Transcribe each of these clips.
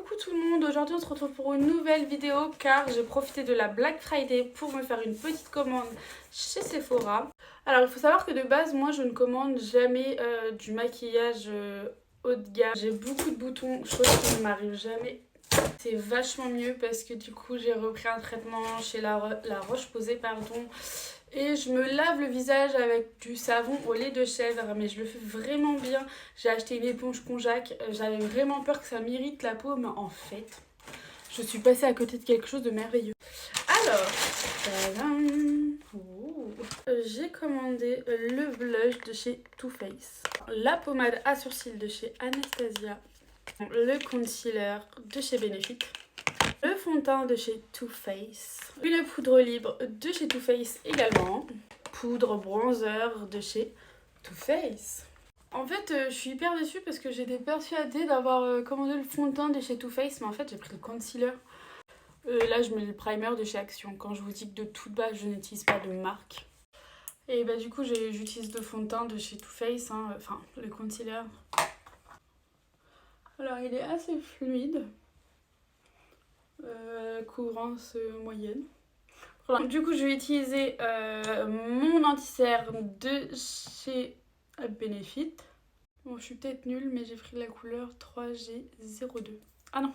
Coucou tout le monde, aujourd'hui on se retrouve pour une nouvelle vidéo car j'ai profité de la Black Friday pour me faire une petite commande chez Sephora. Alors il faut savoir que de base moi je ne commande jamais du maquillage haut de gamme. J'ai beaucoup de boutons, chose qui ne m'arrive jamais. C'est vachement mieux parce que du coup j'ai repris un traitement chez la Roche-Posay pardon. Et je me lave le visage avec du savon au lait de chèvre, mais je le fais vraiment bien. J'ai acheté une éponge Conjac, j'avais vraiment peur que ça m'irrite la peau, mais en fait, je suis passée à côté de quelque chose de merveilleux. Alors, tadam, j'ai commandé le blush de chez Too Faced, la pommade à sourcils de chez Anastasia, le concealer de chez Benefit, le fond de teint de chez Too Faced, une poudre libre de chez Too Faced également, poudre bronzer de chez Too Faced. En fait, je suis hyper déçue parce que j'étais persuadée d'avoir commandé le fond de teint de chez Too Faced, mais en fait j'ai pris le concealer. Là je mets le primer de chez Action. Quand je vous dis que de toute base je n'utilise pas de marque. Et bah du coup j'utilise le fond de teint de chez Too Faced, hein, enfin le concealer. Alors il est assez fluide. Couvrance moyenne. Voilà. Du coup je vais utiliser mon anti-cerne de chez Benefit. Bon je suis peut-être nulle mais j'ai pris la couleur 3G02. Ah non,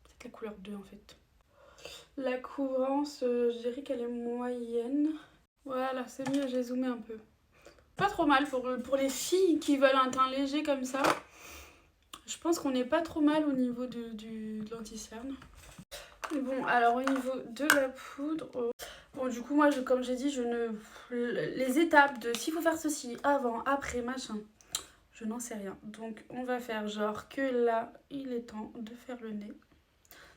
c'est la couleur 2 en fait. La couvrance je dirais qu'elle est moyenne. Voilà c'est mieux, j'ai zoomé un peu. Pas trop mal pour les filles qui veulent un teint léger comme ça. Je pense qu'on n'est pas trop mal au niveau de l'anti-cerne. Bon, alors au niveau de la poudre... Bon, du coup, moi, comme j'ai dit, les étapes de s'il faut faire ceci, avant, après, machin, je n'en sais rien. Donc, on va faire genre que là, il est temps de faire le nez.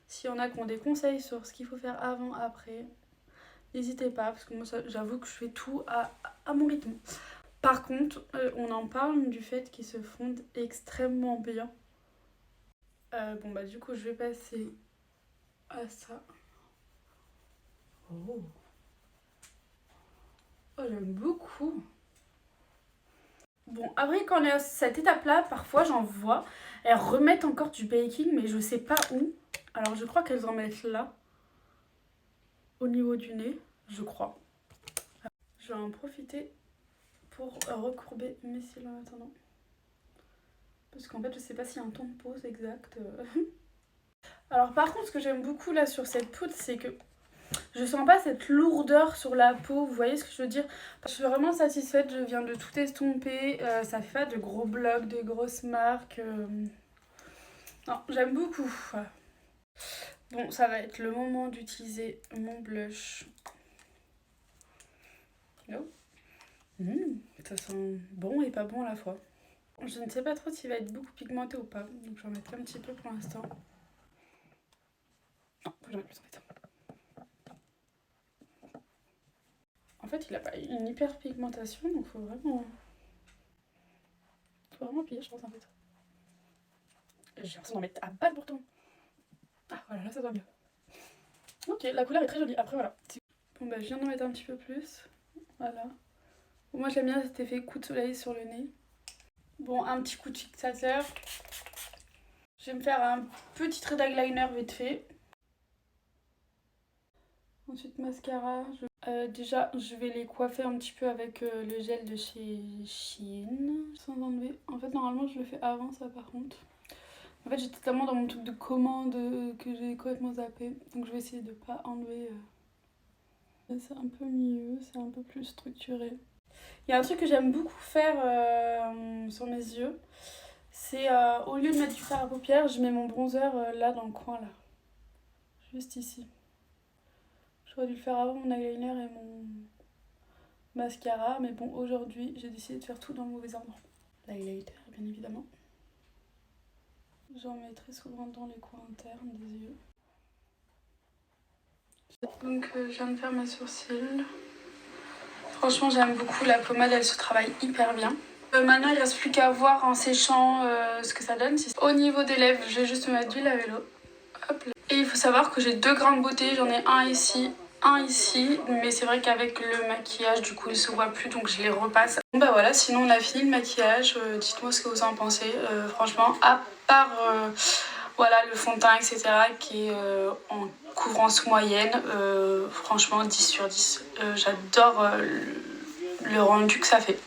S'il y en a qui ont des conseils sur ce qu'il faut faire avant, après, n'hésitez pas, parce que moi, j'avoue que je fais tout à mon rythme. Par contre, on en parle du fait qu'ils se fondent extrêmement bien. Bon, bah du coup, je vais passer à ça. Oh, j'aime beaucoup. Bon, après, quand on est à cette étape-là, parfois j'en vois, elles remettent encore du baking, mais je sais pas où. Alors, je crois qu'elles en mettent là, au niveau du nez, je crois. Je vais en profiter pour recourber mes cils en attendant. Parce qu'en fait, je sais pas s'il y a un ton de pose exact. Alors, par contre, ce que j'aime beaucoup là sur cette poudre, c'est que je sens pas cette lourdeur sur la peau, vous voyez ce que je veux dire? Je suis vraiment satisfaite, je viens de tout estomper, ça fait pas de gros blocs, de grosses marques. Non, j'aime beaucoup. Bon, ça va être le moment d'utiliser mon blush. Oh. Ça sent bon et pas bon à la fois. Je ne sais pas trop s'il va être beaucoup pigmenté ou pas, donc je vais en mettre un petit peu pour l'instant. Non, faut que j'en mette plus en fait. En fait, il a pas une hyper pigmentation, donc faut vraiment appuyer, je pense en fait. J'ai l'impression d'en mettre à bas le pourtant. Ah voilà, là ça va mieux. Ok, la couleur est très jolie. Après voilà. Bon bah je viens d'en mettre un petit peu plus. Voilà. Bon, moi j'aime bien cet effet coup de soleil sur le nez. Bon, un petit coup de fixateur. Je vais me faire un petit trait d'eyeliner vite fait. Ensuite mascara. Déjà je vais les coiffer un petit peu avec le gel de chez Shein. Sans enlever. En fait normalement je le fais avant ça par contre. En fait j'étais tellement dans mon truc de commande que j'ai complètement zappé. Donc je vais essayer de pas enlever. C'est un peu mieux, c'est un peu plus structuré. Il y a un truc que j'aime beaucoup faire sur mes yeux. C'est au lieu de mettre du fard à paupières, je mets mon bronzer là dans le coin là. Juste ici. J'aurais dû le faire avant mon eyeliner et mon mascara. Mais bon, aujourd'hui j'ai décidé de faire tout dans le mauvais ordre. L'highlighter bien évidemment. J'en mets très souvent dans les coins internes des yeux. Donc je viens de faire mes sourcils. Franchement j'aime beaucoup, la pommade elle se travaille hyper bien. Maintenant il reste plus qu'à voir en séchant ce que ça donne. Au niveau des lèvres je vais juste me mettre du Lavelo. Hop là. Et il faut savoir que j'ai deux grains de beauté, j'en ai un ici, un ici. Mais c'est vrai qu'avec le maquillage du coup il se voit plus donc je les repasse. Bon bah voilà, sinon on a fini le maquillage, dites-moi ce que vous en pensez. Franchement à part... Voilà le fond de teint etc. qui est en couvrance moyenne, franchement 10 sur 10. J'adore le rendu que ça fait.